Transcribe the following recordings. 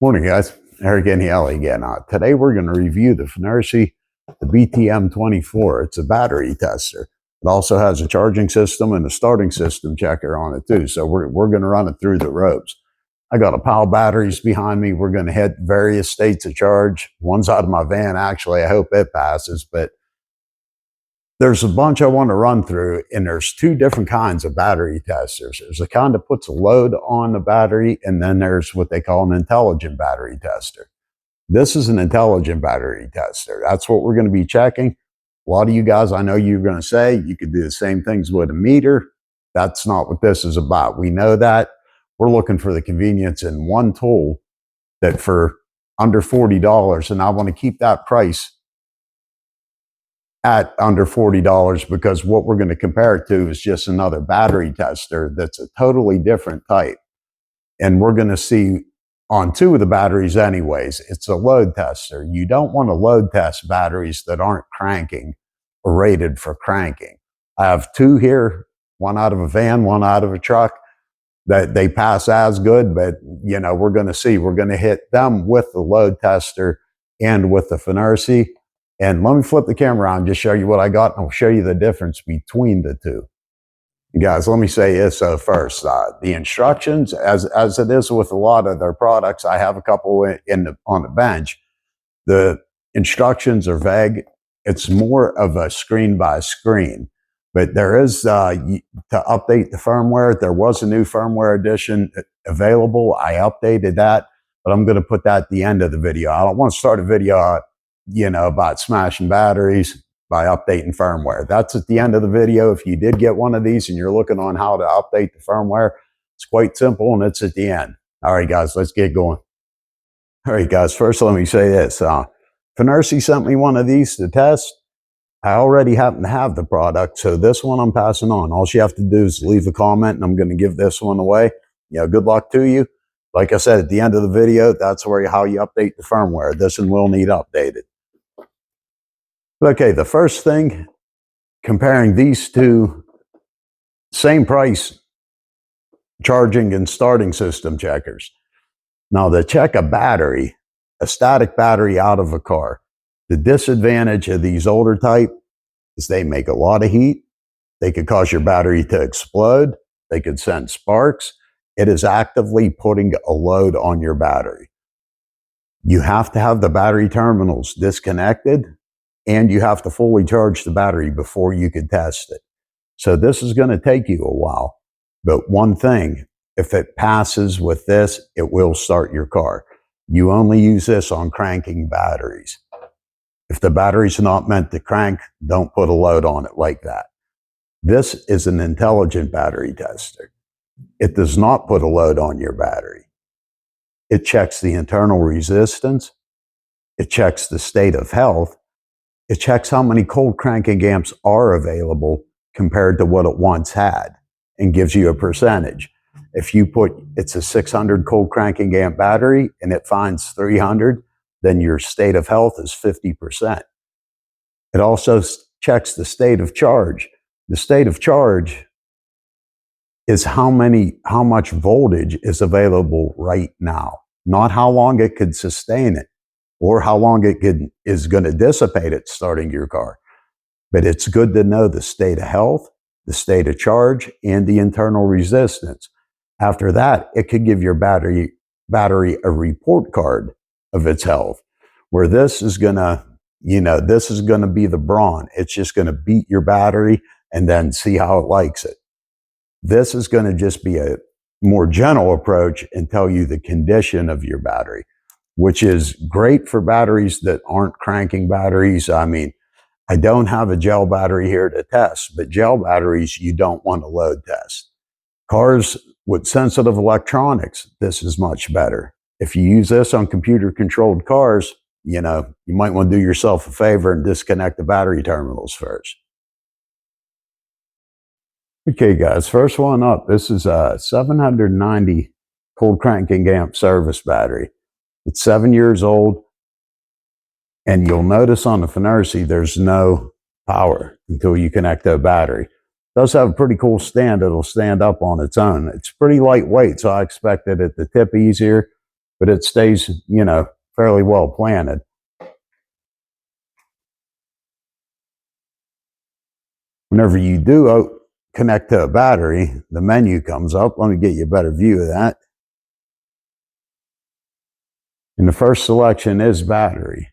Morning, guys. Eric Anielli again. Today we're going to review the Fnirsi BTM-24. It's a battery tester. It also has a charging system and a starting system checker on it too. So we're going to run it through the ropes. I got a pile of batteries behind me. We're going to hit various states of charge. One's out of my van, actually. I hope it passes, but there's a bunch I want to run through, and there's two different kinds of battery testers. There's a kind that puts a load on the battery, and then there's what they call an intelligent battery tester. This is an intelligent battery tester. That's what we're going to be checking. A lot of you guys, I know you're going to say you could do the same things with a meter. That's not what this is about. We know that. We're looking for the convenience in one tool that for under $40, and I want to keep that price at under $40 because what we're going to compare it to is just another battery tester that's a totally different type. And we're going to see on two of the batteries anyways, it's a load tester. You don't want to load test batteries that aren't cranking or rated for cranking. I have two here, one out of a van, one out of a truck, that they pass as good, but you know, we're going to see. We're going to hit them with the load tester and with the Fnirsi. And let me flip the camera around and just show you what I got, and I'll show you the difference between the two. Guys, let me say this first. The instructions, as it is with a lot of their products, I have a couple on the bench. The instructions are vague. It's more of a screen by screen. But there is, to update the firmware, there was a new firmware edition available. I updated that, but I'm going to put that at the end of the video. I don't want to start a video about smashing batteries by updating firmware. That's at the end of the video. If you did get one of these and you're looking on how to update the firmware, it's quite simple and it's at the end. All right, guys, let's get going. All right, guys, first let me say this. Fnirsi sent me one of these to test. I already happen to have the product, so this one I'm passing on. All you have to do is leave a comment and I'm going to give this one away. Good luck to you. Like I said, at the end of the video, that's how you update the firmware. This one will need updated. Okay, the first thing, comparing these two, same price, charging and starting system checkers. Now, to check a battery, a static battery out of a car, the disadvantage of these older type is they make a lot of heat. They could cause your battery to explode. They could send sparks. It is actively putting a load on your battery. You have to have the battery terminals disconnected, and you have to fully charge the battery before you can test it. So this is going to take you a while. But one thing, if it passes with this, it will start your car. You only use this on cranking batteries. If the battery's not meant to crank, don't put a load on it like that. This is an intelligent battery tester. It does not put a load on your battery. It checks the internal resistance. It checks the state of health. It checks how many cold cranking amps are available compared to what it once had and gives you a percentage. If you put, it's a 600 cold cranking amp battery and it finds 300, then your state of health is 50%. It also checks the state of charge. The state of charge is how much voltage is available right now, not how long it could sustain it or how long it is going to dissipate it starting your car. But it's good to know the state of health, the state of charge, and the internal resistance. After that, it could give your battery a report card of its health, where this is going to, this is going to be the brawn. It's just going to beat your battery and then see how it likes it. This is going to just be a more gentle approach and tell you the condition of your battery, which is great for batteries that aren't cranking batteries. I mean, I don't have a gel battery here to test, but gel batteries you don't want to load test. Cars with sensitive electronics, this is much better. If you use this on computer-controlled cars, you might want to do yourself a favor and disconnect the battery terminals first. Okay, guys, first one up. This is a 790 cold cranking amp service battery. It's 7 years old, and you'll notice on the Fnirsi there's no power until you connect to a battery. It does have a pretty cool stand. It'll stand up on its own. It's pretty lightweight, so I expect it at the tip easier, but it stays, you know, fairly well planted. Whenever you do connect to a battery, the menu comes up. Let me get you a better view of that. And the first selection is battery.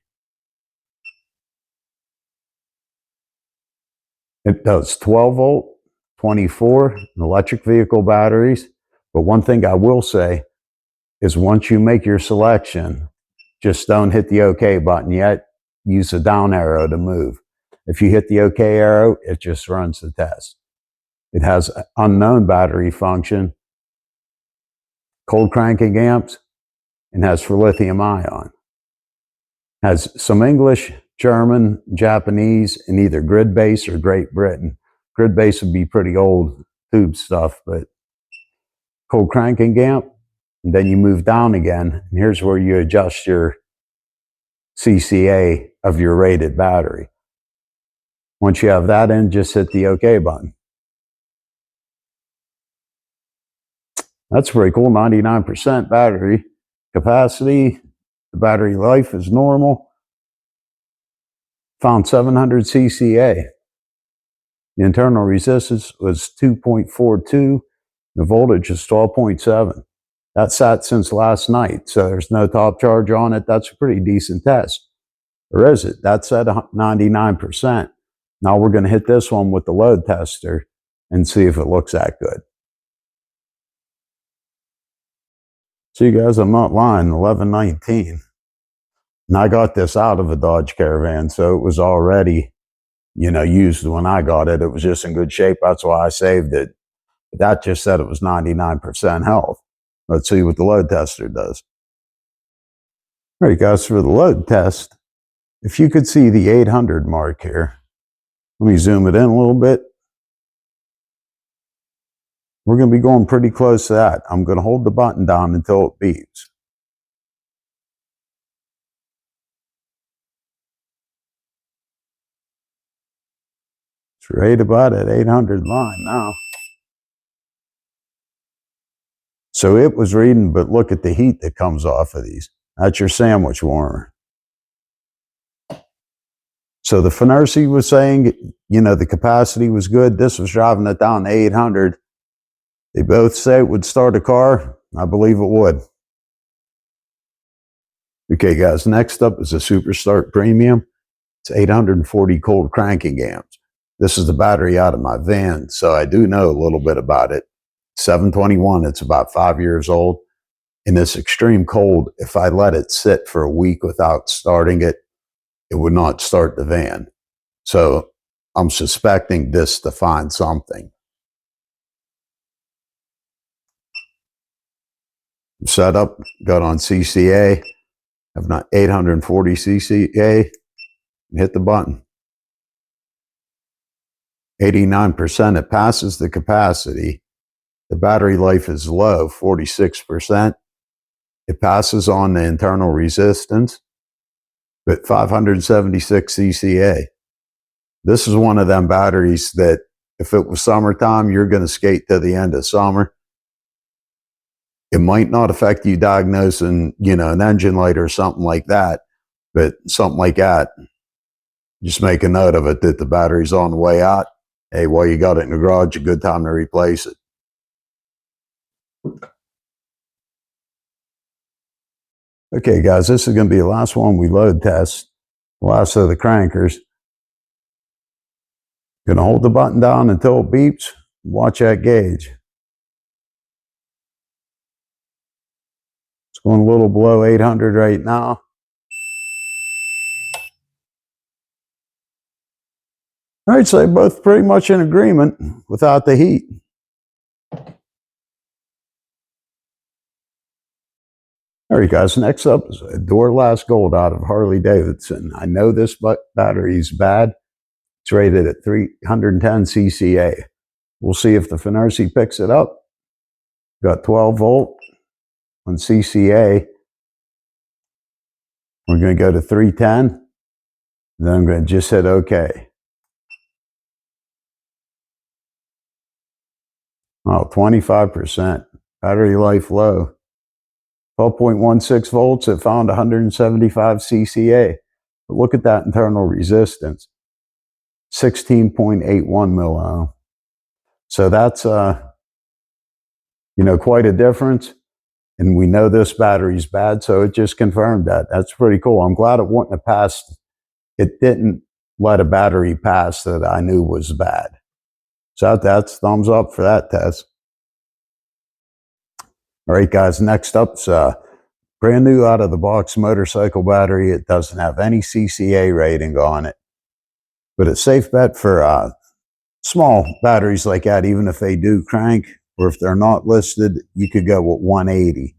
It does 12 volt, 24 electric vehicle batteries. But one thing I will say is once you make your selection, just don't hit the OK button yet. Use the down arrow to move. If you hit the OK arrow, it just runs the test. It has unknown battery function, cold cranking amps, and has for lithium ion. Has some English, German, Japanese, and either grid base or Great Britain. Grid base would be pretty old tube stuff, but cold cranking amp, and then you move down again, and here's where you adjust your CCA of your rated battery. Once you have that in, just hit the OK button. That's pretty cool, 99% battery capacity. The battery life is normal. Found 700 CCA. The internal resistance was 2.42. The voltage is 12.7. That sat since last night, so there's no top charge on it. That's a pretty decent test. Or is it? That's at 99%. Now we're going to hit this one with the load tester and see if it looks that good. See, guys, I'm not lying, 1119. And I got this out of a Dodge Caravan, so it was already, you know, used when I got it. It was just in good shape. That's why I saved it. But that just said it was 99% health. Let's see what the load tester does. All right, guys, for the load test, if you could see the 800 mark here, let me zoom it in a little bit. We're going to be going pretty close to that. I'm going to hold the button down until it beeps. It's right about at 800 line now. So it was reading, but look at the heat that comes off of these. That's your sandwich warmer. So the Fnirsi was saying, you know, the capacity was good. This was driving it down to 800. They both say it would start a car. I believe it would. Okay, guys, next up is a Super Start Premium. It's 840 cold cranking amps. This is the battery out of my van, so I do know a little bit about it. 721, it's about 5 years old. In this extreme cold, if I let it sit for a week without starting it, it would not start the van. So I'm suspecting this to find something. Set up, got on CCA, have not 840 CCA, and hit the button. 89%, it passes the capacity. The battery life is low, 46%. It passes on the internal resistance, but 576 CCA. This is one of them batteries that if it was summertime, you're going to skate to the end of summer. It might not affect you diagnosing, you know, an engine light or something like that, but something like that, just make a note of it that the battery's on the way out. Hey, while you got it in the garage, a good time to replace it. Okay, guys, this is going to be the last one we load test. Last of the crankers. Going to hold the button down until it beeps. Watch that gauge. It's going a little below 800 right now. All right, so they're both pretty much in agreement without the heat. All right, guys, next up is a Door-Last Gold out of Harley-Davidson. I know this battery is bad. It's rated at 310 CCA. We'll see if the Fnirsi picks it up. Got 12 volt on CCA. We're going to go to 310. Then I'm going to just hit OK. Oh, 25%. Battery life low. 12.16 volts, it found 175 CCA. But look at that internal resistance, 16.81 milliohm. So that's, quite a difference. And we know this battery's bad, so it just confirmed that. That's pretty cool. I'm glad it wouldn't have passed. It didn't let a battery pass that I knew was bad. So that's thumbs up for that test. All right, guys, next up's brand new out of the box motorcycle battery. It doesn't have any CCA rating on it, but a safe bet for small batteries like that. Even if they do crank, or if they're not listed, you could go with 180.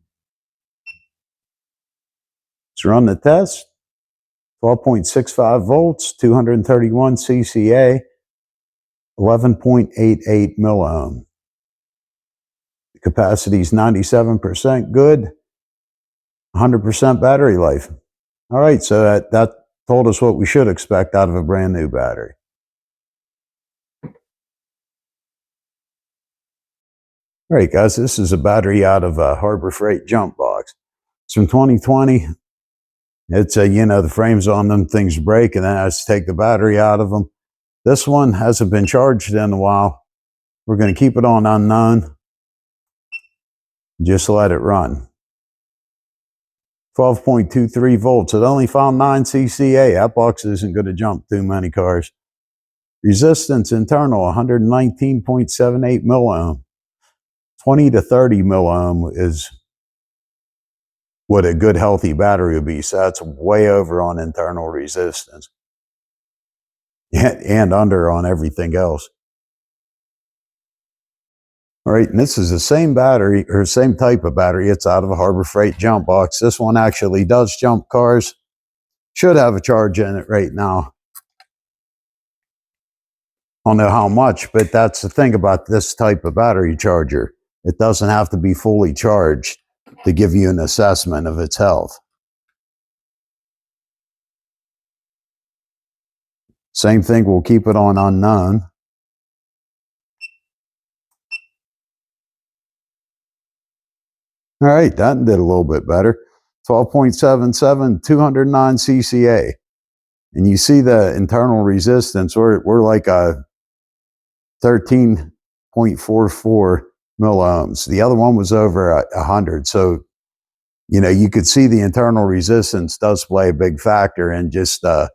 Let's run the test. 12.65 volts, 231 CCA, 11.88 milliohm. The capacity is 97% good, 100% battery life. All right, so that told us what we should expect out of a brand new battery. All right, guys, this is a battery out of a Harbor Freight jump box. It's from 2020. It's the frames on them, things break, and then I just take the battery out of them. This one hasn't been charged in a while. We're going to keep it on unknown. Just let it run. 12.23 volts. It only found 9 CCA. That box isn't going to jump too many cars. Resistance internal, 119.78 milliohm. 20 to 30 milliohm is what a good healthy battery would be. So that's way over on internal resistance and under on everything else. All right, and this is the same battery, or same type of battery. It's out of a Harbor Freight jump box. This one actually does jump cars. Should have a charge in it right now. I don't know how much, but that's the thing about this type of battery charger. It doesn't have to be fully charged to give you an assessment of its health. Same thing, we'll keep it on unknown. All right, that did a little bit better. 12.77, 209 CCA. And you see the internal resistance, we're like a 13.44 milliohms. The other one was over 100. So, you could see the internal resistance does play a big factor in just the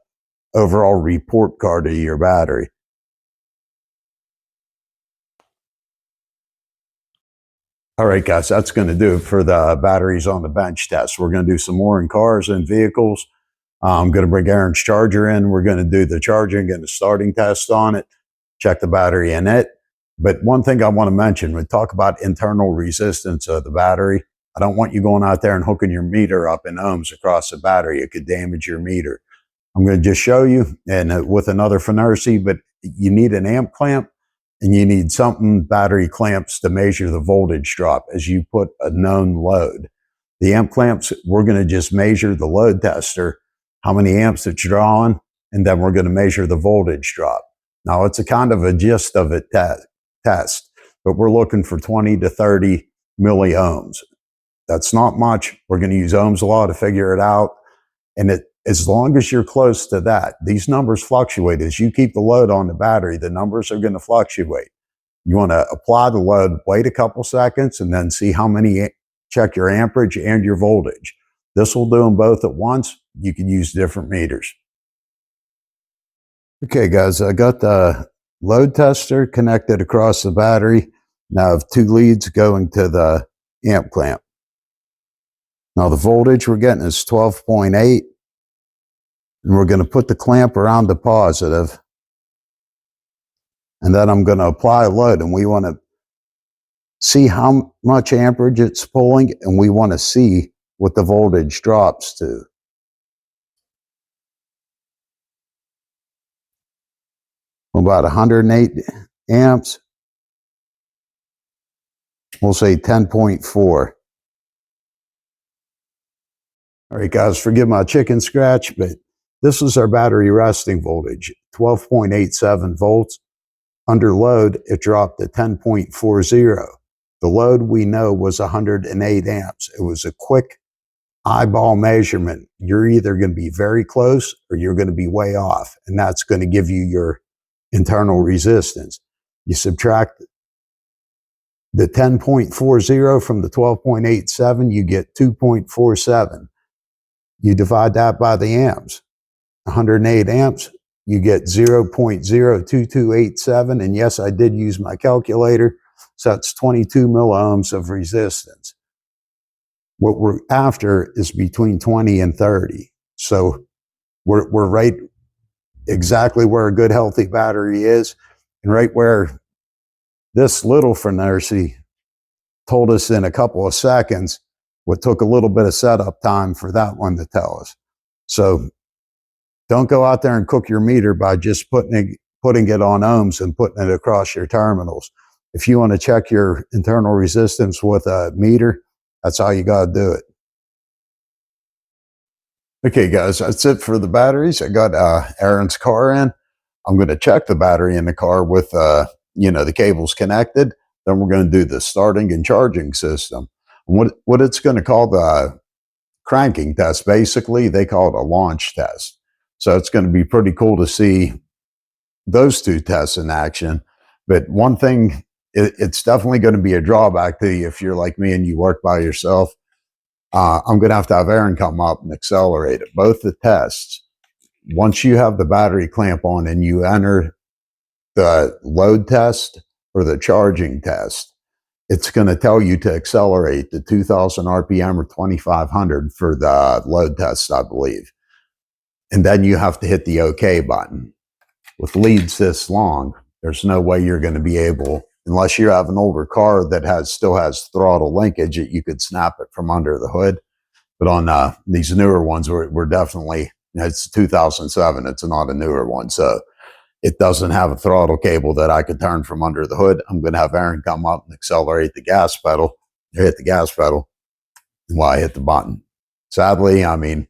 overall report card of your battery. All right, guys, that's going to do it for the batteries on the bench test. We're going to do some more in cars and vehicles. I'm going to bring Aaron's charger in. We're going to do the charging and the starting test on it, check the battery in it. But one thing I want to mention, we talk about internal resistance of the battery. I don't want you going out there and hooking your meter up in ohms across the battery. It could damage your meter. I'm going to just show you, and with another Fnirsi, but you need an amp clamp and you need something, battery clamps, to measure the voltage drop as you put a known load. The amp clamps, we're going to just measure the load tester, how many amps it's drawing, and then we're going to measure the voltage drop. Now, it's a kind of a gist of it test, but we're looking for 20 to 30 milliohms. That's not much. We're going to use Ohm's law to figure it out. And as long as you're close to that, these numbers fluctuate. As you keep the load on the battery, the numbers are going to fluctuate. You want to apply the load, wait a couple seconds, and then see how many, check your amperage and your voltage. This will do them both at once. You can use different meters. Okay, guys, I got the load tester connected across the battery. Now I have 2 leads going to the amp clamp. Now the voltage we're getting is 12.8. And we're going to put the clamp around the positive. And then I'm going to apply a load. And we want to see how much amperage it's pulling. And we want to see what the voltage drops to. About 108 amps. We'll say 10.4. All right, guys, forgive my chicken scratch, but this is our battery resting voltage, 12.87 volts. Under load, it dropped to 10.40. The load we know was 108 amps. It was a quick eyeball measurement. You're either going to be very close or you're going to be way off, and that's going to give you your internal resistance. You subtract the 10.40 from the 12.87, you get 2.47. You divide that by the amps, 108 amps, you get 0.02287. And yes, I did use my calculator. So that's 22 milliohms of resistance. What we're after is between 20 and 30. So we're right exactly where a good healthy battery is, and right where this little Fnirsi told us in a couple of seconds what took a little bit of setup time for that one to tell us. So don't go out there and cook your meter by just putting it on ohms and putting it across your terminals. If you want to check your internal resistance with a meter, that's how you got to do it. Okay, guys, that's it for the batteries. I got Aaron's car in. I'm going to check the battery in the car with, the cables connected. Then we're going to do the starting and charging system. What it's going to call the cranking test, basically, they call it a launch test. So it's going to be pretty cool to see those two tests in action. But one thing, it's definitely going to be a drawback to you if you're like me and you work by yourself. I'm going to have Aaron come up and accelerate it. Both the tests, once you have the battery clamp on and you enter the load test or the charging test, it's going to tell you to accelerate to 2000 RPM or 2500 for the load test, I believe. And then you have to hit the OK button. With leads this long, there's no way you're going to be able, unless you have an older car that still has throttle linkage, that you could snap it from under the hood. But on these newer ones, we're definitely, it's 2007. It's not a newer one. So it doesn't have a throttle cable that I could turn from under the hood. I'm going to have Aaron come up and accelerate the gas pedal, hit the gas pedal while I hit the button. Sadly, I mean,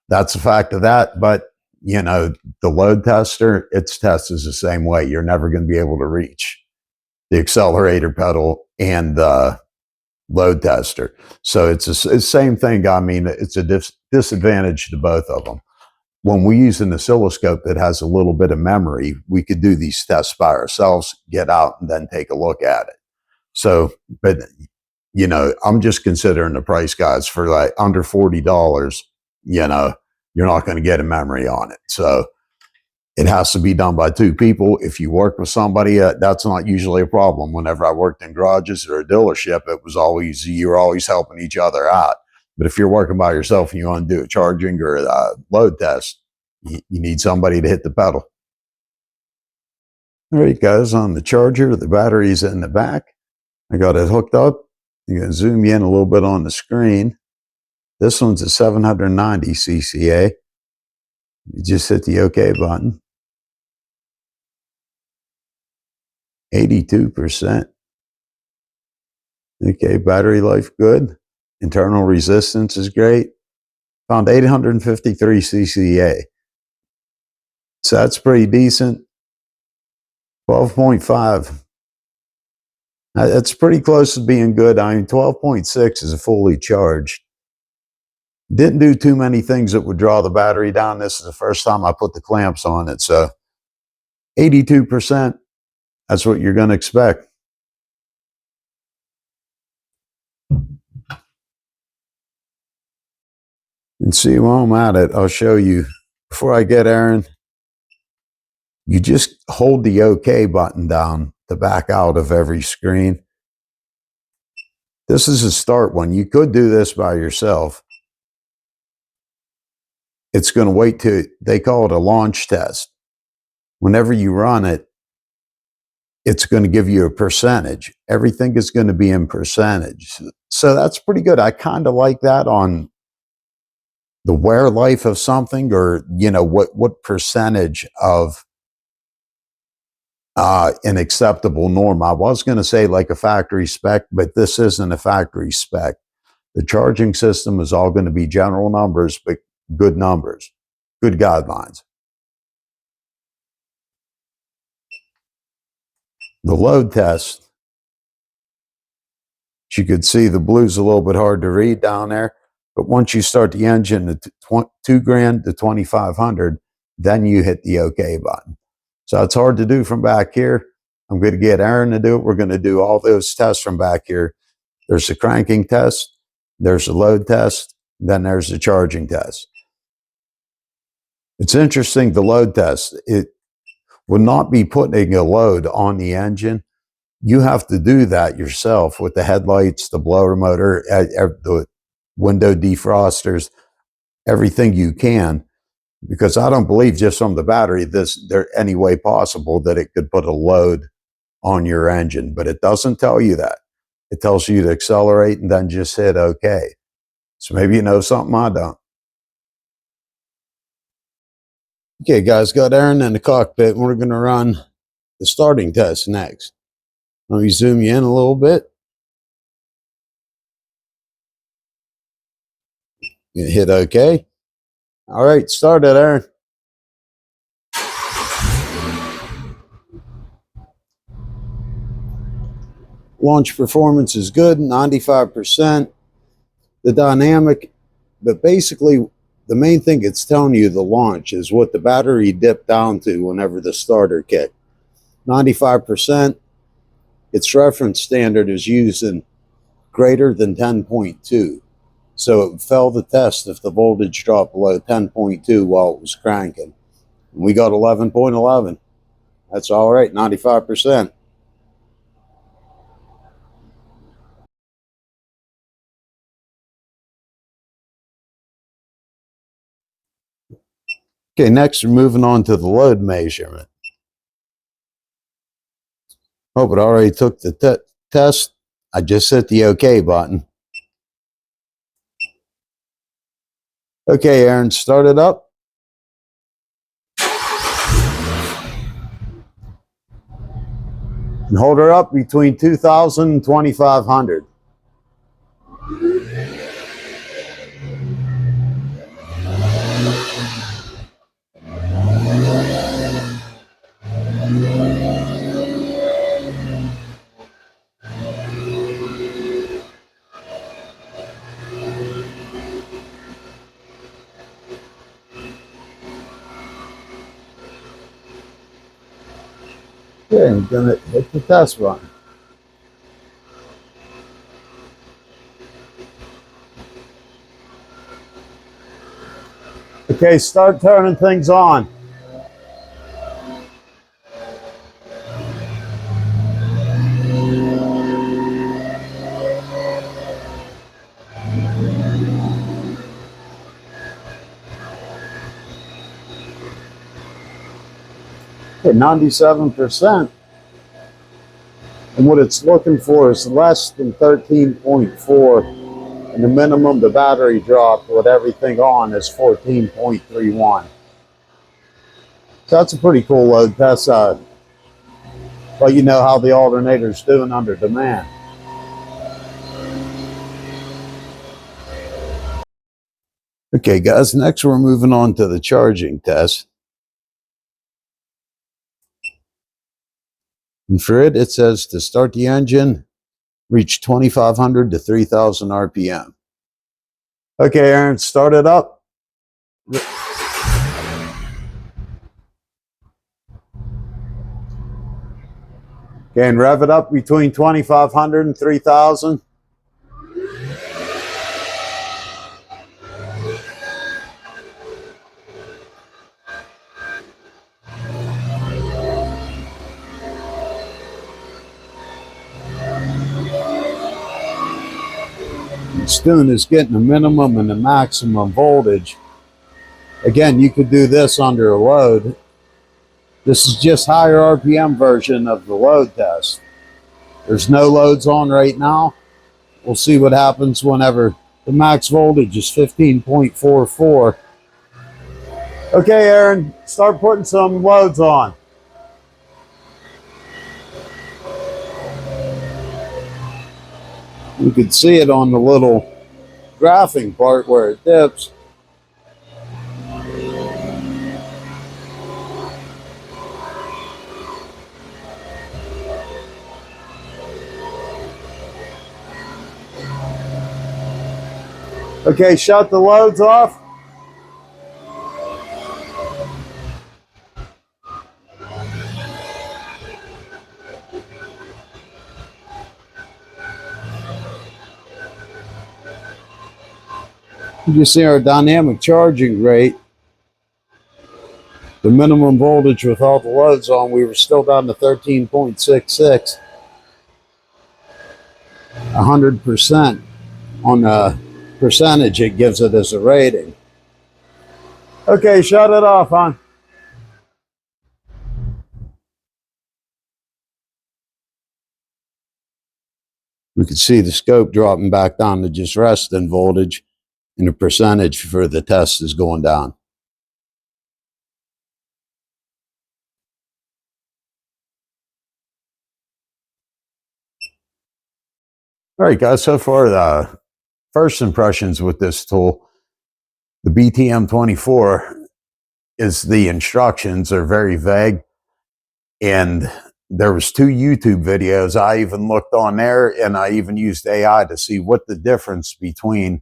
that's a fact of that. But, the load tester, its test is the same way. You're never going to be able to reach the accelerator pedal and the load tester. So it's the same thing. I mean, it's a disadvantage to both of them. When we use an oscilloscope that has a little bit of memory, we could do these tests by ourselves, get out, and then take a look at it. So, but, I'm just considering the price, guys, for like under $40, you're not going to get a memory on it. So it has to be done by two people. If you work with somebody, that's not usually a problem. Whenever I worked in garages or a dealership, you were always helping each other out. But if you're working by yourself and you want to do a charging or a load test, you need somebody to hit the pedal. All right, guys, on the charger, the battery's in the back. I got it hooked up. You can zoom in a little bit on the screen. This one's a 790 CCA. You just hit the OK button. 82%. Okay, battery life good. Internal resistance is great. Found 853 CCA. So that's pretty decent. 12.5. That's pretty close to being good. I mean, 12.6 is a fully charged. Didn't do too many things that would draw the battery down. This is the first time I put the clamps on it. So 82%, that's what you're going to expect. And see, while I'm at it, I'll show you. Before I get Aaron, you just hold the OK button down to back out of every screen. This is a start one. You could do this by yourself. It's going to wait till, they call it a launch test. Whenever you run it, it's going to give you a percentage. Everything is going to be in percentage. So that's pretty good. I kind of like that on the wear life of something, or, what percentage of an acceptable norm. I was going to say like a factory spec, but this isn't a factory spec. The charging system is all going to be general numbers, but good numbers, good guidelines. The load test, As you could see, the blue's a little bit hard to read down there, but once you start the engine at $2,000 to 2,500, then you hit the OK button. So it's hard to do from back here. I'm going to get Aaron to do it. We're going to do all those tests from back here. There's the cranking test, there's the load test, then there's the charging test. It's interesting, the load test, it will not be putting a load on the engine. You have to do that yourself with the headlights, the blower motor, the window defrosters, everything you can, because I don't believe just from the battery there's any way possible that it could put a load on your engine, but it doesn't tell you that. It tells you to accelerate and then just hit OK. So maybe you know something I don't. Okay, guys, got Aaron in the cockpit, and we're going to run the starting test next. Let me zoom you in a little bit. You hit OK. All right, start it, Aaron. Launch performance is good, 95%. The dynamic, but basically the main thing it's telling you, the launch, is what the battery dipped down to whenever the starter kicked. 95%. Its reference standard is using greater than 10.2. So it failed the test if the voltage dropped below 10.2 while it was cranking. And we got 11.11. That's all right, 95%. Okay, next we're moving on to the load measurement. Oh, but I already took the test. I just hit the OK button. Okay, Aaron, start it up. And hold her up between 2,000 and 2,500. Okay, I'm gonna hit the test button. Okay, start turning things on. Okay, 97%. And what it's looking for is less than 13.4. And the minimum the battery drop with everything on is 14.31. So that's a pretty cool load test. Well, you know how the alternator's doing under demand. Okay, guys, next we're moving on to the charging test. And for it, it says to start the engine, reach 2,500 to 3,000 RPM. Okay, Aaron, start it up. Okay, and rev it up between 2,500 and 3,000. Stone is getting the minimum and the maximum voltage. Again, you could do this under a load. This is just higher RPM version of the load test. There's no loads on right now. We'll see what happens whenever the max voltage is 15.44. Okay, Aaron, start putting some loads on. You can see it on the little graphing part where it dips. Okay, shut the loads off. You see our dynamic charging rate. The minimum voltage with all the loads on, we were still down to 13.66. 100% on the percentage it gives it as a rating. Okay, shut it off, hon. We could see the scope dropping back down to just resting voltage, and the percentage for the test is going down. All right, guys, so far the first impressions with this tool, the BTM-24, is the instructions are very vague, and there was 2 YouTube videos. I even looked on there, and I even used AI to see what the difference between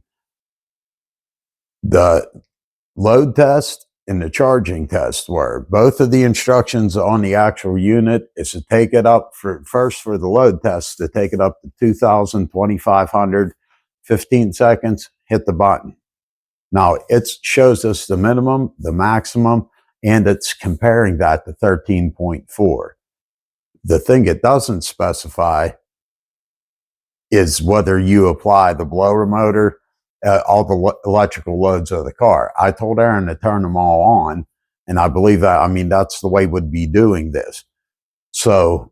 the load test and the charging test were. Both of the instructions on the actual unit is to take it up for first for the load test, to take it up to 2,000, 2,500, 15 seconds, hit the button. Now it shows us the minimum, the maximum, and it's comparing that to 13.4. The thing it doesn't specify is whether you apply the blower motor, all the electrical loads of the car. I told Aaron to turn them all on, and I believe that, I mean, that's the way we'd be doing this. So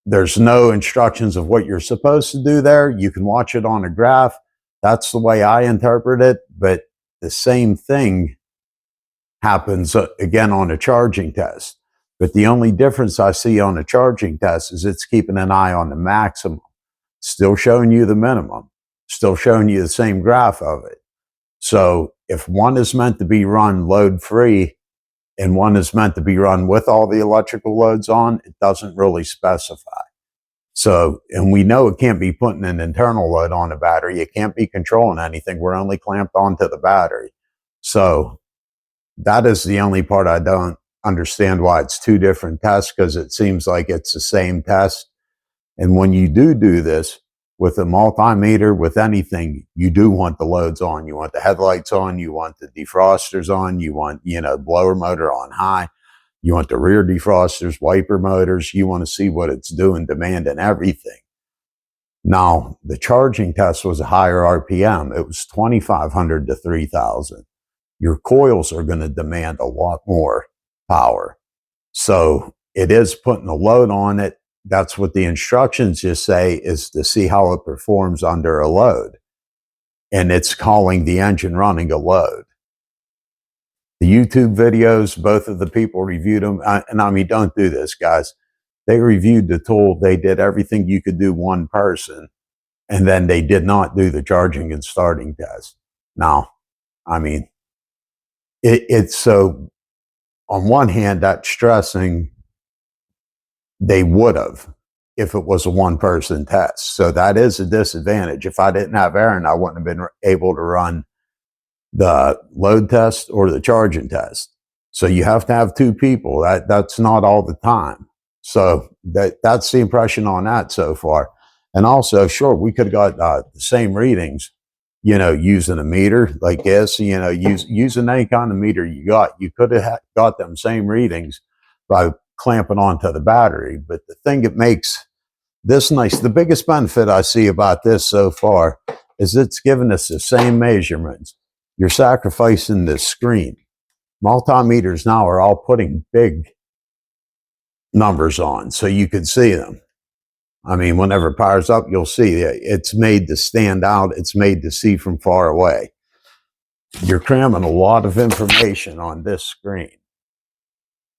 there's no instructions of what you're supposed to do there. You can watch it on a graph. That's the way I interpret it, but the same thing happens again on a charging test. But the only difference I see on a charging test is it's keeping an eye on the maximum, still showing you the minimum, still showing you the same graph of it. So if one is meant to be run load free and one is meant to be run with all the electrical loads on, it doesn't really specify. So, and we know it can't be putting an internal load on a battery. It can't be controlling anything. We're only clamped onto the battery. So that is the only part I don't understand why it's 2 different tests, because it seems like it's the same test. And when you do this with a multimeter, with anything, you do want the loads on. You want the headlights on. You want the defrosters on. You want, blower motor on high. You want the rear defrosters, wiper motors. You want to see what it's doing, demand, and everything. Now, the charging test was a higher RPM. It was 2,500 to 3,000. Your coils are going to demand a lot more power. So it is putting a load on it. That's what the instructions just say, is to see how it performs under a load. And it's calling the engine running a load. The YouTube videos, both of the people reviewed them. And I mean, don't do this, guys. They reviewed the tool. They did everything you could do one person. And then they did not do the charging and starting test. Now, I mean, it's so, on one hand, that's stressing they would have if it was a one-person test. So that is a disadvantage. If I didn't have Aaron, I wouldn't have been able to run the load test or the charging test. So you have to have 2 people. That's not all the time. So that's the impression on that so far. And also, sure, we could have got the same readings, using a meter like this, using any kind of meter you got. You could have got them same readings by clamping onto the battery. But the thing that makes this nice, the biggest benefit I see about this so far, is it's giving us the same measurements. You're sacrificing the screen. Multimeters now are all putting big numbers on so you can see them. I mean, whenever it powers up, you'll see it. It's made to stand out. It's made to see from far away. You're cramming a lot of information on this screen.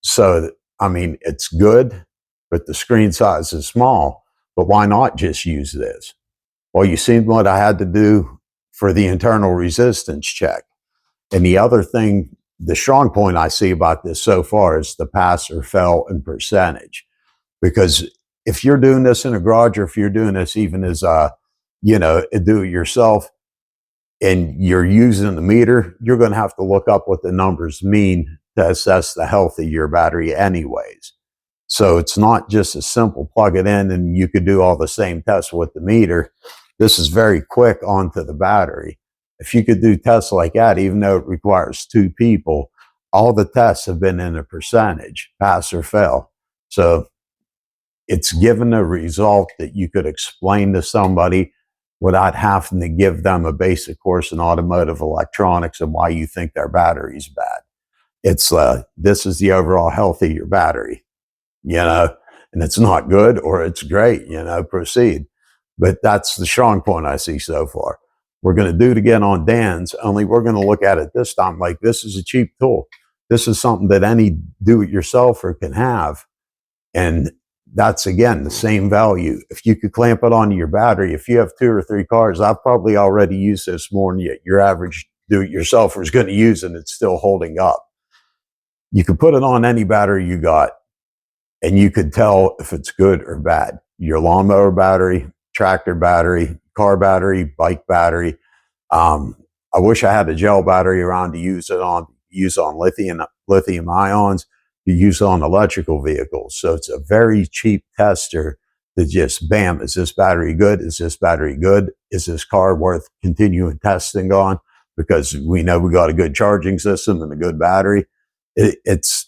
So, I mean, it's good, but the screen size is small. But why not just use this? Well, you seen what I had to do for the internal resistance check. And the other thing, the strong point I see about this so far is the pass or fail and percentage. Because if you're doing this in a garage, or if you're doing this even as a do it yourself, and you're using the meter, you're going to have to look up what the numbers mean to assess the health of your battery anyways. So it's not just a simple plug it in and you could do all the same tests with the meter. This is very quick onto the battery. If you could do tests like that, even though it requires 2 people, all the tests have been in a percentage, pass or fail. So it's given a result that you could explain to somebody without having to give them a basic course in automotive electronics and why you think their battery's bad. It's this is the overall health of your battery, and it's not good or it's great, proceed. But that's the strong point I see so far. We're going to do it again on Dan's, only we're going to look at it this time like this is a cheap tool. This is something that any do-it-yourselfer can have. And that's, again, the same value. If you could clamp it onto your battery, if you have 2 or 3 cars, I've probably already used this more than your average do-it-yourselfer is going to use, and it's still holding up. You could put it on any battery you got, and you could tell if it's good or bad. Your lawnmower battery, tractor battery, car battery, bike battery. I wish I had a gel battery around to use on lithium ions. You use on electrical vehicles. So it's a very cheap tester to just, bam, is this battery good? Is this battery good? Is this car worth continuing testing on? Because we know we got a good charging system and a good battery. It's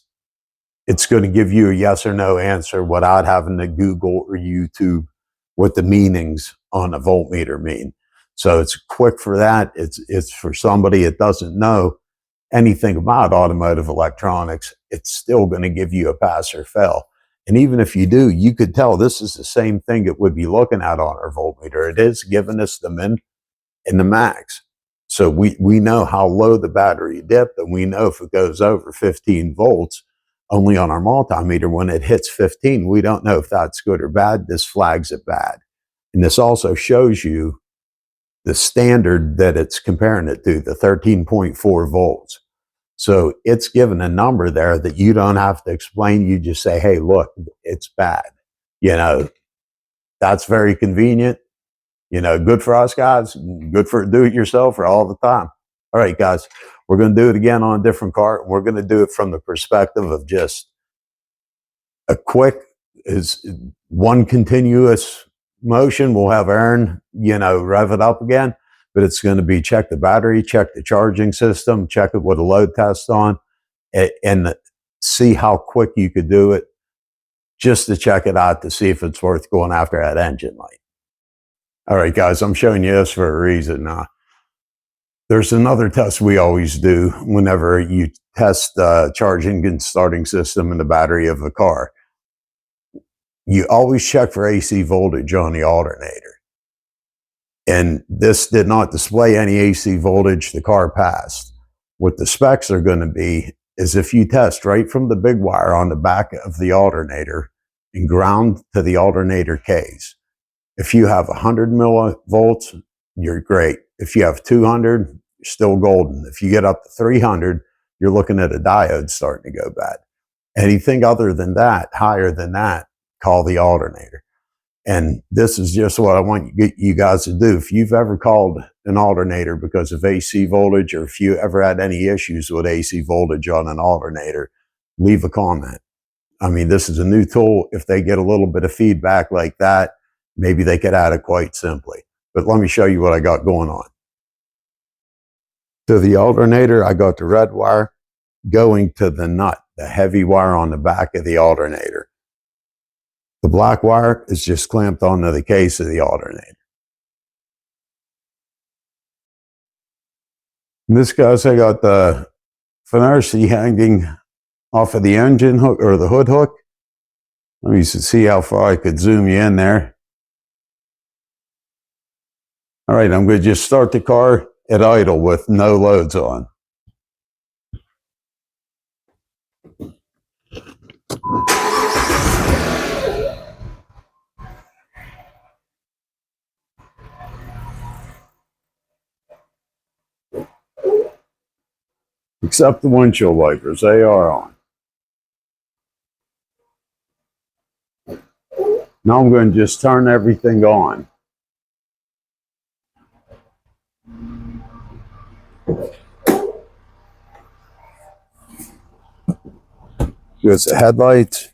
going to give you a yes or no answer without having to Google or YouTube what the meanings on a voltmeter mean. So it's quick for that. It's for somebody that doesn't know anything about automotive electronics. It's still going to give you a pass or fail. And even if you do, you could tell this is the same thing it would be looking at on our voltmeter. It is giving us the min and the max. So we know how low the battery dipped, and we know if it goes over 15 volts, only on our multimeter, when it hits 15, we don't know if that's good or bad. This flags it bad. And this also shows you the standard that it's comparing it to, the 13.4 volts. So it's given a number there that you don't have to explain. You just say, hey, look, it's bad. That's very convenient. Good for us guys, good for do-it-yourself all the time. All right, guys, we're going to do it again on a different car. We're going to do it from the perspective of just a quick, is one continuous motion. We'll have Aaron, rev it up again, but it's going to be check the battery, check the charging system, check it with a load test on, and see how quick you could do it just to check it out to see if it's worth going after that engine light. All right, guys, I'm showing you this for a reason. There's another test we always do whenever you test the charging and starting system in the battery of a car. You always check for AC voltage on the alternator. And this did not display any AC voltage. The car passed. What the specs are going to be is if you test right from the big wire on the back of the alternator and ground to the alternator case. If you have 100 millivolts, you're great. If you have 200, you're still golden. If you get up to 300, you're looking at a diode starting to go bad. Anything other than that, higher than that, call the alternator. And this is just what I want you guys to do. If you've ever called an alternator because of AC voltage, or if you ever had any issues with AC voltage on an alternator, leave a comment. I mean, this is a new tool. If they get a little bit of feedback like that, maybe they could add it quite simply. But let me show you what I got going on. To the alternator, I got the red wire going to the nut, the heavy wire on the back of the alternator. The black wire is just clamped onto the case of the alternator. In this case, I got the Fnirsi hanging off of the engine hook, or the hood hook. Let me see how far I could zoom you in there. All right, I'm going to just start the car at idle with no loads on. Except the windshield wipers, they are on. Now I'm going to just turn everything on. Because the headlights,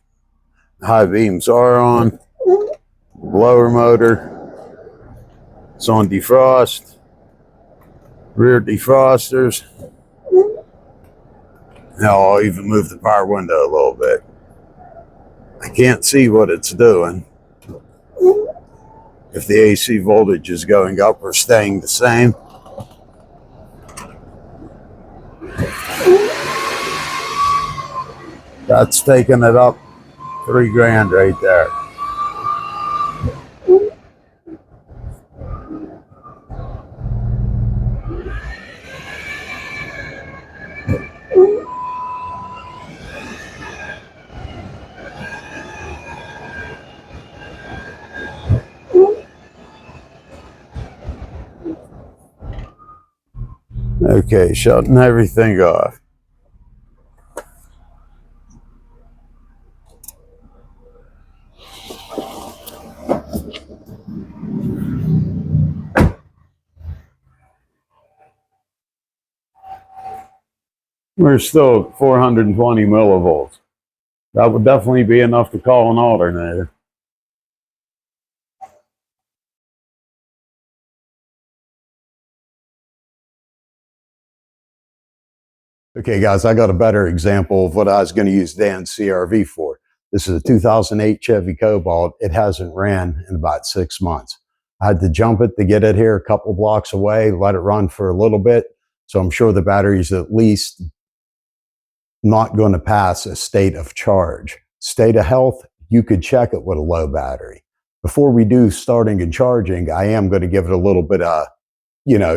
high beams are on, blower motor, it's on defrost, rear defrosters. Now I'll even move the power window a little bit. I can't see what it's doing. If the AC voltage is going up or staying the same. That's taking it up $3,000 right there. Okay, shutting everything off. We're still at 420 millivolts. That would definitely be enough to call an alternator. Okay, guys, I got a better example of what I was going to use Dan's CRV for. This is a 2008 Chevy Cobalt. It hasn't ran in about 6 months. I had to jump it to get it here a couple blocks away, let it run for a little bit. So I'm sure the battery's at least not going to pass a state of charge. State of health, you could check it with a low battery. Before we do starting and charging, I am going to give it a little bit of,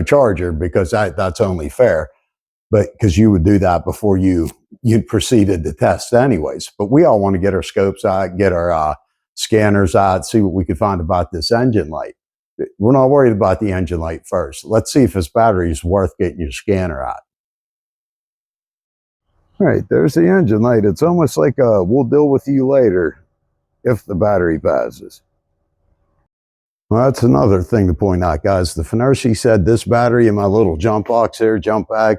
charger, because that's only fair. But because you would do that before you proceeded to test anyways. But we all want to get our scopes out, get our scanners out, see what we can find about this engine light. We're not worried about the engine light first. Let's see if this battery is worth getting your scanner out. All right, there's the engine light. It's almost like a we'll deal with you later if the battery passes. Well, that's another thing to point out, guys. The Fnirsi said this battery in my little jump box here, jump bag,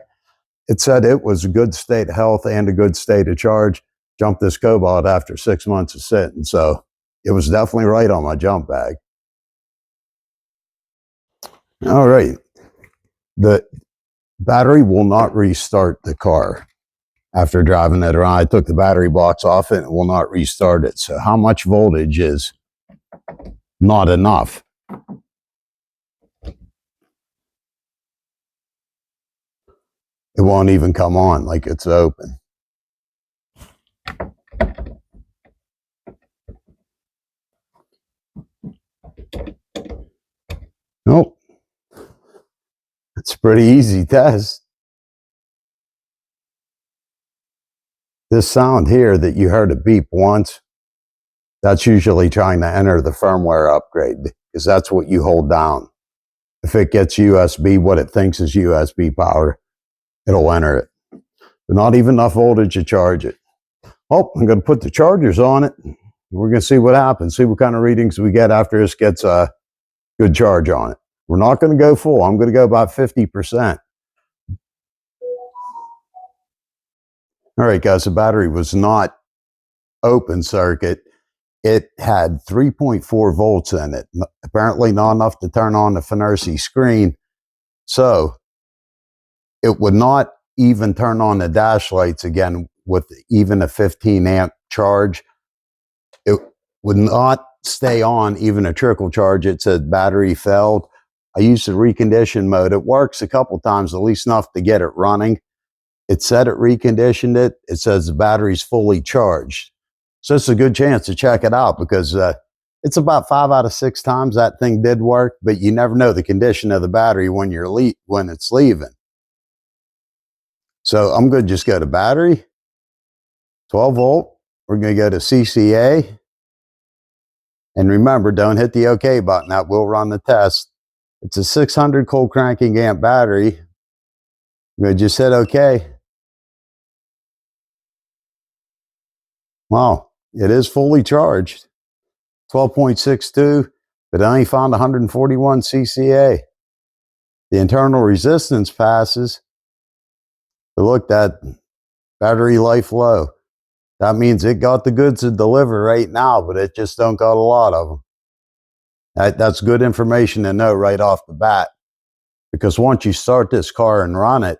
it said it was a good state of health and a good state of charge. Jumped this Cobalt after 6 months of sitting. So it was definitely right on my jump bag. All right. The battery will not restart the car after driving it around. I took the battery box off it and it will not restart it. So how much voltage is not enough? It won't even come on like it's open. Nope. It's a pretty easy test. This sound here that you heard a beep once, that's usually trying to enter the firmware upgrade, because that's what you hold down. If it gets USB, what it thinks is USB power, it'll enter it. But not even enough voltage to charge it. Oh, I'm going to put the chargers on it. We're going to see what happens, see what kind of readings we get after this gets a good charge on it. We're not going to go full. I'm going to go about 50%. All right, guys, the battery was not open circuit. It had 3.4 volts in it. Apparently not enough to turn on the Fnirsi screen. So it would not even turn on the dash lights again with even a 15 amp charge. It would not stay on even a trickle charge. It said battery failed. I used the recondition mode. It works a couple times, at least enough to get it running. It said it reconditioned it. It says the battery's fully charged. So it's a good chance to check it out, because it's about 5 out of 6 times that thing did work, but you never know the condition of the battery when when it's leaving. So I'm going to just go to battery, 12 volt. We're going to go to CCA. And remember, don't hit the OK button. That will run the test. It's a 600 cold cranking amp battery. I'm going to just hit OK. Wow, it is fully charged. 12.62, but I only found 141 CCA. The internal resistance passes. But look, that battery life low. That means it got the goods to deliver right now, but it just don't got a lot of them. That's good information to know right off the bat, because once you start this car and run it,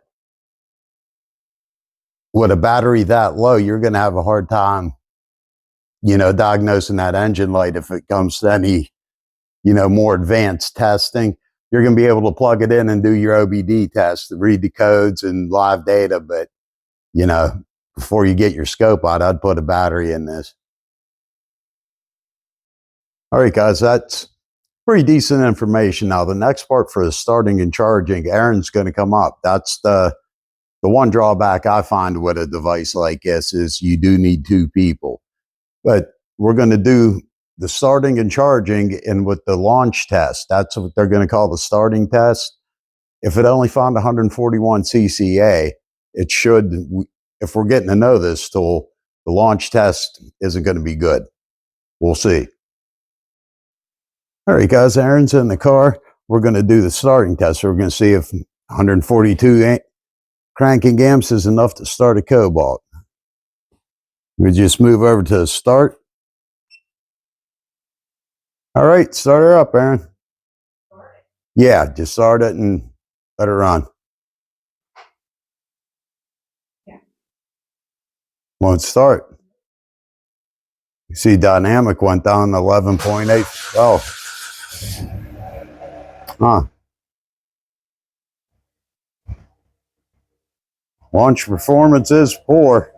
with a battery that low, you're going to have a hard time, diagnosing that engine light if it comes to any, more advanced testing. You're going to be able to plug it in and do your OBD test, read the codes and live data. But, before you get your scope out, I'd put a battery in this. All right, guys, that's pretty decent information. Now, the next part for the starting and charging, Aaron's going to come up. That's the one drawback I find with a device like this is you do need two people. But we're going to do the starting and charging and with the launch test. That's what they're going to call the starting test. If it only found 141 CCA, it should, if we're getting to know this tool, the launch test isn't going to be good. We'll see. All right, guys, Aaron's in the car. We're going to do the starting test. We're going to see if 142 cranking amps is enough to start a Cobalt. We just move over to start. All right, start her up, Aaron. Yeah, just start it and let her run. Yeah. Won't start. You see dynamic went down to 11.8. Oh. Huh. Launch performance is poor.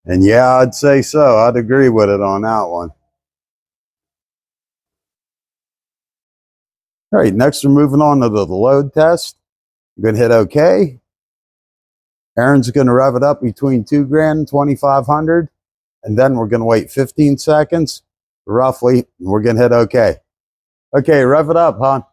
And yeah, I'd say so. I'd agree with it on that one. All right, next we're moving on to the load test. I'm going to hit OK. Aaron's going to rev it up between 2 grand and 2,500. And then we're going to wait 15 seconds, roughly, and we're going to hit OK. Okay, rev it up, hon.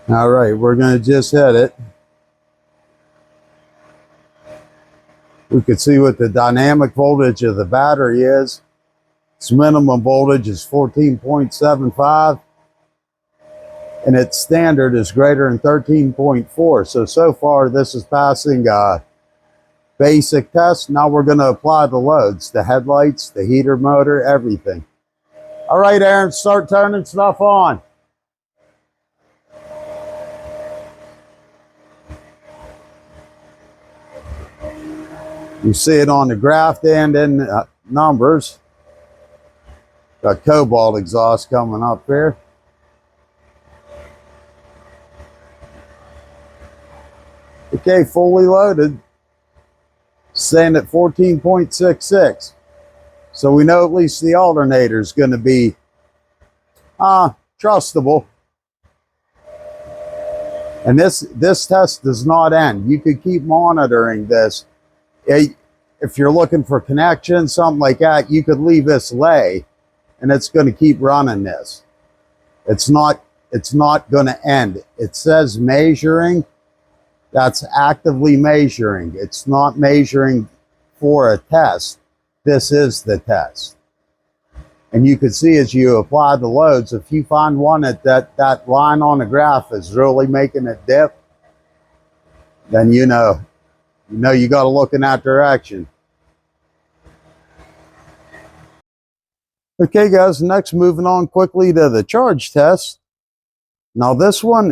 All right, we're going to just hit it. We can see what the dynamic voltage of the battery is. Its minimum voltage is 14.75, and its standard is greater than 13.4. So far, this is passing basic test. Now we're going to apply the loads, the headlights, the heater motor, everything. All right, Aaron, start turning stuff on. You see it on the graph and in numbers. Got Cobalt exhaust coming up here. Okay, fully loaded. Staying at 14.66. So we know at least the alternator is going to be trustable. And this test does not end. You could keep monitoring this. If you're looking for connection, something like that, you could leave this lay and it's going to keep running this. It's not going to end. It says measuring. That's actively measuring. It's not measuring for a test. This is the test. And you can see as you apply the loads, if you find one that line on the graph is really making it dip, then you know you got to look in that direction. Okay, guys, next moving on quickly to the charge test. Now this one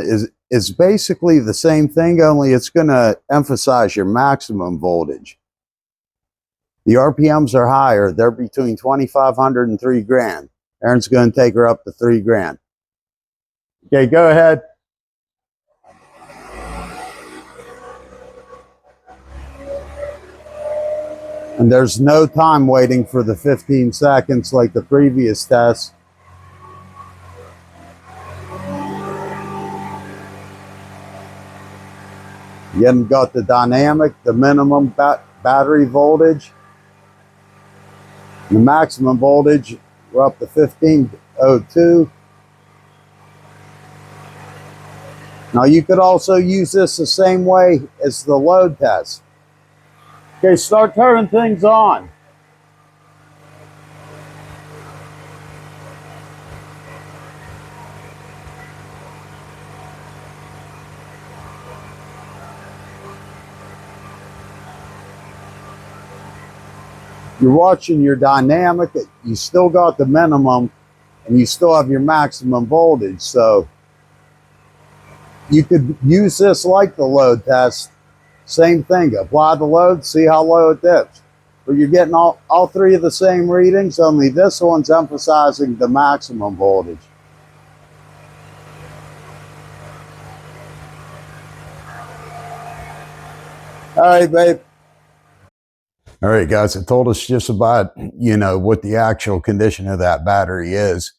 is basically the same thing, only it's going to emphasize your maximum voltage. The RPMs are higher. They're between 2,500 and 3 grand. Aaron's going to take her up to 3 grand. Okay, go ahead. And there's no time waiting for the 15 seconds like the previous test. You haven't got the dynamic, the minimum battery voltage. The maximum voltage, we're up to 1502. Now you could also use this the same way as the load test. Okay, start turning things on. You're watching your dynamic, you still got the minimum and you still have your maximum voltage. So you could use this like the load test. Same thing, apply the load, see how low it dips. But you're getting all three of the same readings, only this one's emphasizing the maximum voltage. All right, babe. All right, guys, it told us just about, what the actual condition of that battery is.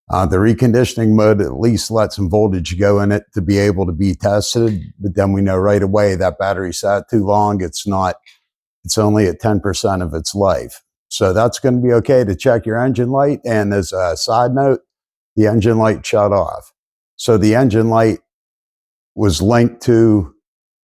The reconditioning mode at least lets some voltage go in it to be able to be tested, but then we know right away that battery sat too long. It's only at 10% of its life. So that's going to be okay to check your engine light. And as a side note, the engine light shut off. So the engine light was linked to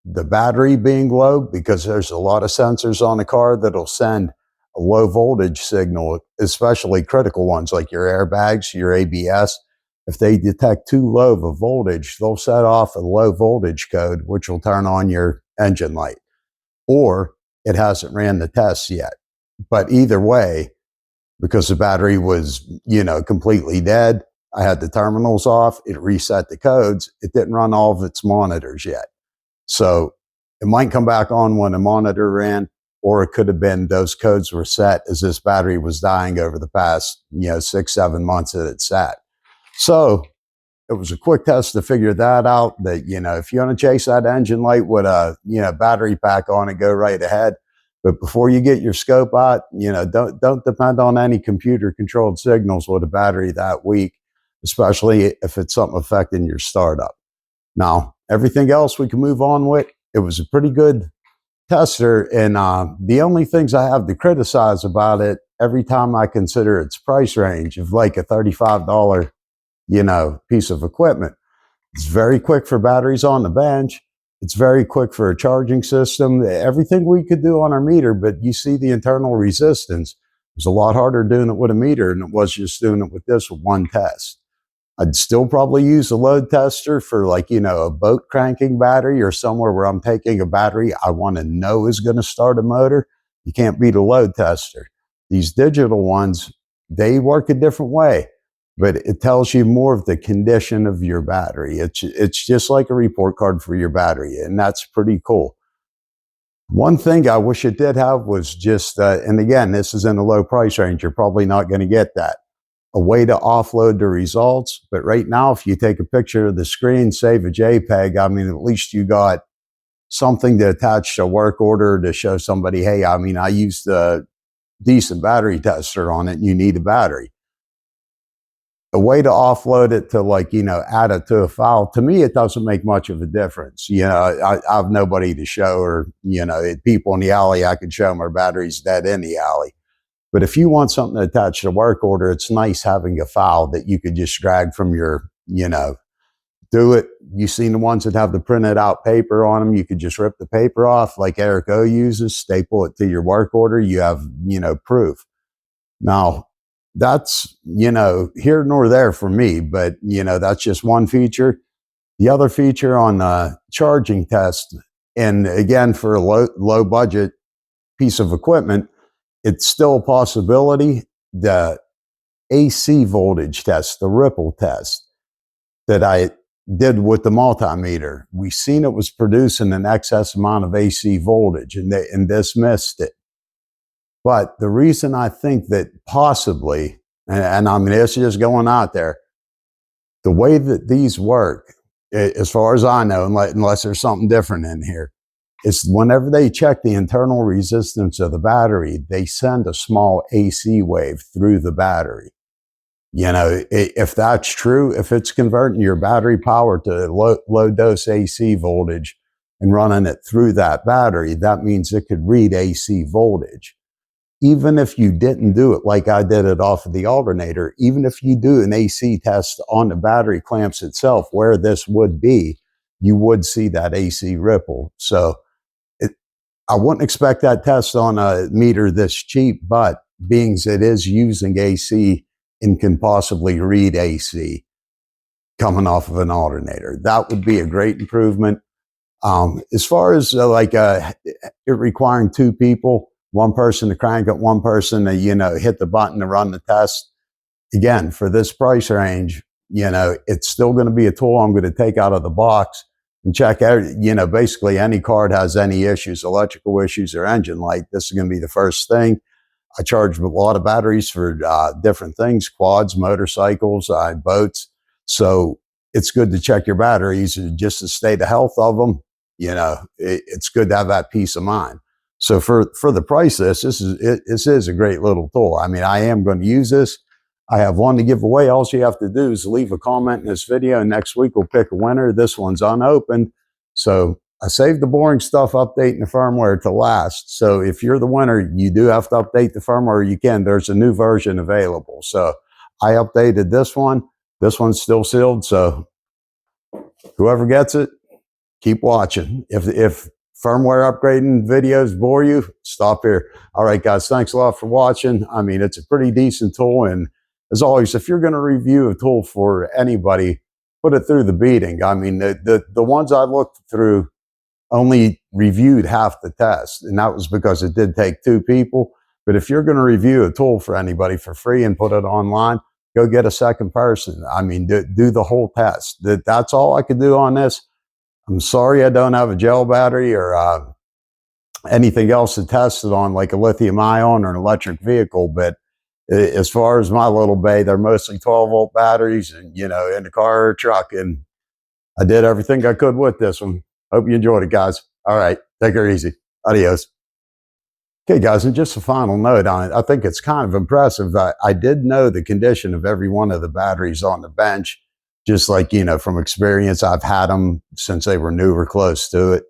the battery being low because there's a lot of sensors on the car that'll send a low voltage signal, especially critical ones like your airbags, your ABS. If they detect too low of a voltage, they'll set off a low voltage code, which will turn on your engine light. Or it hasn't ran the tests yet. But either way, because the battery was, completely dead, I had the terminals off, it reset the codes, it didn't run all of its monitors yet. So it might come back on when the monitor ran, or it could have been those codes were set as this battery was dying over the past, 6-7 months that it sat. So it was a quick test to figure that out, that, if you want to chase that engine light with a, battery pack on it, go right ahead. But before you get your scope out, don't depend on any computer controlled signals with a battery that weak, especially if it's something affecting your startup. Now, everything else we can move on with. It was a pretty good tester. And the only things I have to criticize about it, every time I consider its price range of like a $35, piece of equipment. It's very quick for batteries on the bench. It's very quick for a charging system. Everything we could do on our meter, but you see the internal resistance. It was a lot harder doing it with a meter than it was just doing it with this one test. I'd still probably use a load tester for a boat cranking battery or somewhere where I'm taking a battery I want to know is going to start a motor. You can't beat a load tester. These digital ones, they work a different way, but it tells you more of the condition of your battery. It's just like a report card for your battery, and that's pretty cool. One thing I wish it did have was just, and again, this is in a low price range. You're probably not going to get that. A way to offload the results. But right now, if you take a picture of the screen, save a JPEG, at least you got something to attach to a work order to show somebody, hey, I used a decent battery tester on it and you need a battery. A way to offload it to add it to a file, to me, it doesn't make much of a difference. I have nobody to show, or, people in the alley, I could show them our battery's dead in the alley. But if you want something to attach to a work order, it's nice having a file that you could just drag from your, do it. You've seen the ones that have the printed out paper on them. You could just rip the paper off like Eric O uses, staple it to your work order. You have, proof. Now, that's, here nor there for me, but, that's just one feature. The other feature on the charging test, and again, for a low budget piece of equipment, it's still a possibility. The AC voltage test, the ripple test that I did with the multimeter, we seen it was producing an excess amount of AC voltage, and this missed it. But the reason I think that possibly, and it's just going out there, the way that these work, as far as I know, unless there's something different in here, is whenever they check the internal resistance of the battery, they send a small AC wave through the battery. If that's true, if it's converting your battery power to low dose AC voltage and running it through that battery, that means it could read AC voltage. even if you didn't do it like I did it off of the alternator, even if you do an AC test on the battery clamps itself, where this would be, you would see that AC ripple. So I wouldn't expect that test on a meter this cheap, but being it is using AC and can possibly read AC coming off of an alternator, that would be a great improvement. As far as it requiring two people, one person to crank it, one person to, hit the button to run the test. Again, for this price range, it's still going to be a tool I'm going to take out of the box and check out, basically any card has any issues, electrical issues or engine light. This is going to be the first thing. I charge a lot of batteries for different things, quads, motorcycles, boats. So it's good to check your batteries and just to stay the health of them. It's good to have that peace of mind. So for the price, this is a great little tool. I mean, I am going to use this. I have one to give away. All you have to do is leave a comment in this video. Next week, we'll pick a winner. This one's unopened. So I saved the boring stuff, updating the firmware to last. So if you're the winner, you do have to update the firmware. You can. There's a new version available. So I updated this one. This one's still sealed. So whoever gets it, keep watching. If firmware upgrading videos bore you, stop here. All right, guys, thanks a lot for watching. I mean, it's a pretty decent tool. And as always, if you're going to review a tool for anybody, put it through the beating. I mean, the ones I looked through only reviewed half the test, and that was because it did take two people. But if you're going to review a tool for anybody for free and put it online, go get a second person. I mean, do the whole test. That's all I could do on this. I'm sorry I don't have a gel battery or anything else to test it on, like a lithium ion or an electric vehicle. But as far as my little bay, they're mostly 12-volt batteries and, in the car or truck. And I did everything I could with this one. Hope you enjoyed it, guys. All right. Take her easy. Adios. Okay, guys, and just a final note on it. I think it's kind of impressive. I did know the condition of every one of the batteries on the bench, just like, from experience. I've had them since they were new or close to it.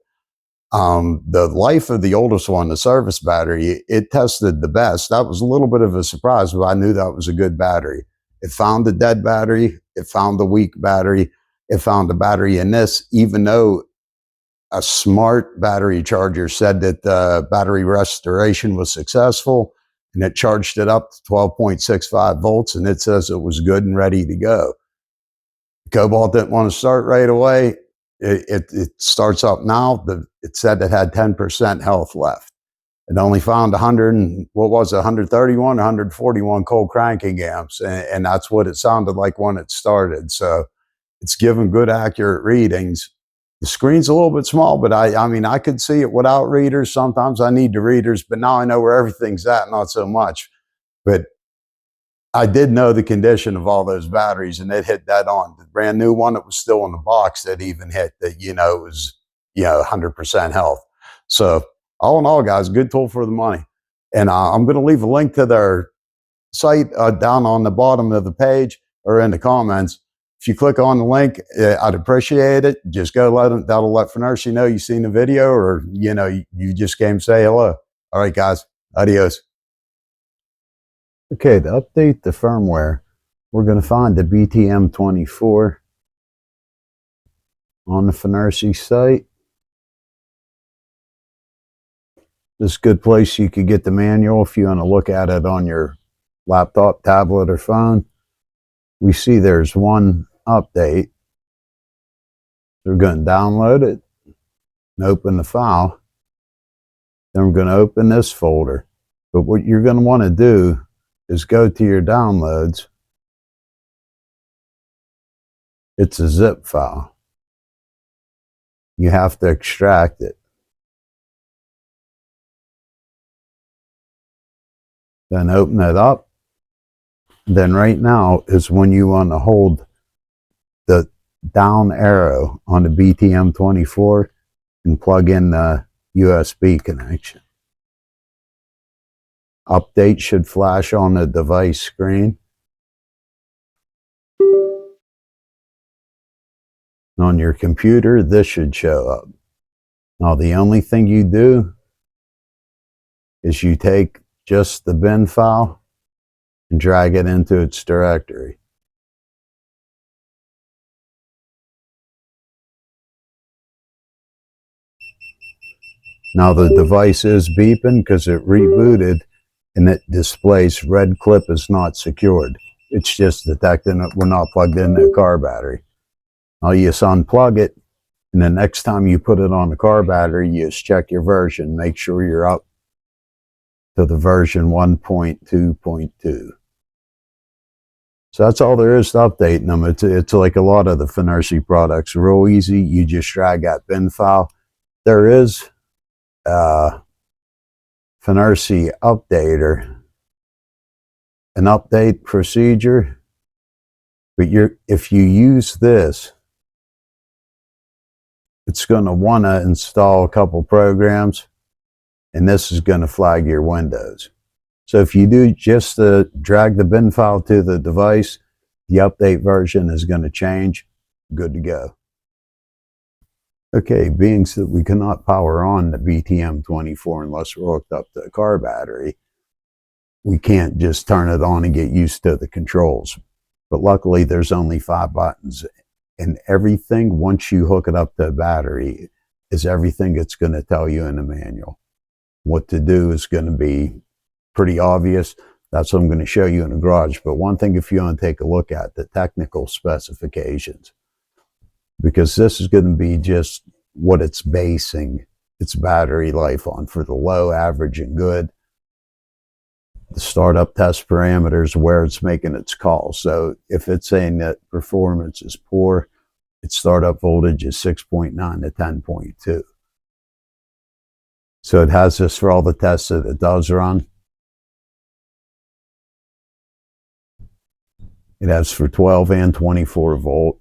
The life of the oldest one, the service battery, it tested the best. That was a little bit of a surprise, but I knew that was a good battery. It found the dead battery. It found the weak battery. It found the battery in this, even though a smart battery charger said that the battery restoration was successful, and it charged it up to 12.65 volts, and it says it was good and ready to go. Cobalt didn't want to start right away. It starts up now. It said it had 10% health left. It only found 131, 141 cold cranking amps, and that's what it sounded like when it started. So it's given good, accurate readings. The screen's a little bit small, but I mean, I could see it without readers. Sometimes I need the readers, but now I know where everything's at, not so much. But I did know the condition of all those batteries, and it hit that on. The brand new one that was still in the box that even hit that, it was, 100% health. So all in all, guys, good tool for the money. And I'm going to leave a link to their site down on the bottom of the page or in the comments. If you click on the link, I'd appreciate it. Just go that'll let Fnirsi know you've seen the video, or, you just came to say hello. All right, guys. Adios. Okay, to update the firmware, we're going to find the BTM-24 on the Fnirsi site. This is a good place you could get the manual if you want to look at it on your laptop, tablet, or phone. We see there's one update. We're going to download it and open the file. Then we're going to open this folder. But what you're going to want to do is go to your downloads. It's a zip file. You have to extract it. Then open it up. Then right now is when you want to hold the down arrow on the BTM-24 and plug in the USB connection. Update should flash on the device screen. On your computer, this should show up. Now, the only thing you do is you take just the bin file and drag it into its directory. Now the device is beeping because it rebooted and it displays red clip is not secured. It's just detecting that we're not plugged into a car battery. Now you just unplug it, and the next time you put it on the car battery, you just check your version. Make sure you're up to the version 1.2.2. So that's all there is to updating them. It's like a lot of the Fnirsi products, real easy. You just drag that bin file. There is Fnirsi Updater, an update procedure, but if you use this, it's going to want to install a couple programs, and this is going to flag your Windows. So if you do just drag the bin file to the device, the update version is going to change. Good to go. Okay, being that we cannot power on the BTM-24 unless we're hooked up to a car battery, we can't just turn it on and get used to the controls. But luckily, there's only 5 buttons. And everything, once you hook it up to a battery, is everything it's going to tell you in the manual. What to do is going to be pretty obvious. That's what I'm going to show you in the garage. But one thing, if you want to take a look at the technical specifications, because this is going to be just what it's basing its battery life on for the low, average, and good. The startup test parameters, where it's making its call. So if it's saying that performance is poor, its startup voltage is 6.9 to 10.2. So it has this for all the tests that it does run. It has for 12 and 24 volt.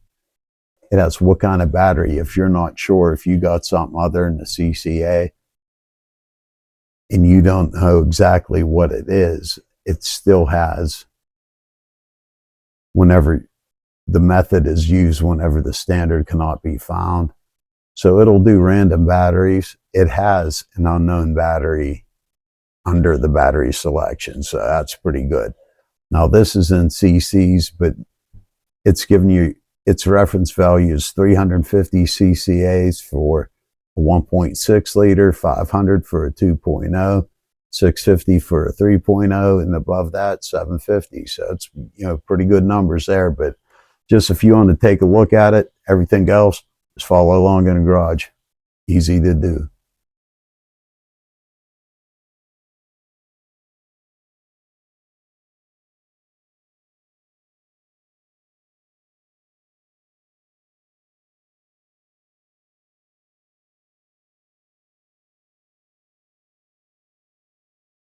It has what kind of battery. If you're not sure, if you got something other than the CCA and you don't know exactly what it is, it still has, whenever the method is used, whenever the standard cannot be found. So it'll do random batteries. It has an unknown battery under the battery selection, so that's pretty good. Now this is in cc's, but it's giving you, its reference value is 350 ccas for a 1.6 liter, 500 for a 2.0, 650 for a 3.0, and above that 750. So it's, pretty good numbers there. But just if you want to take a look at it, everything else, just follow along in the garage. Easy to do.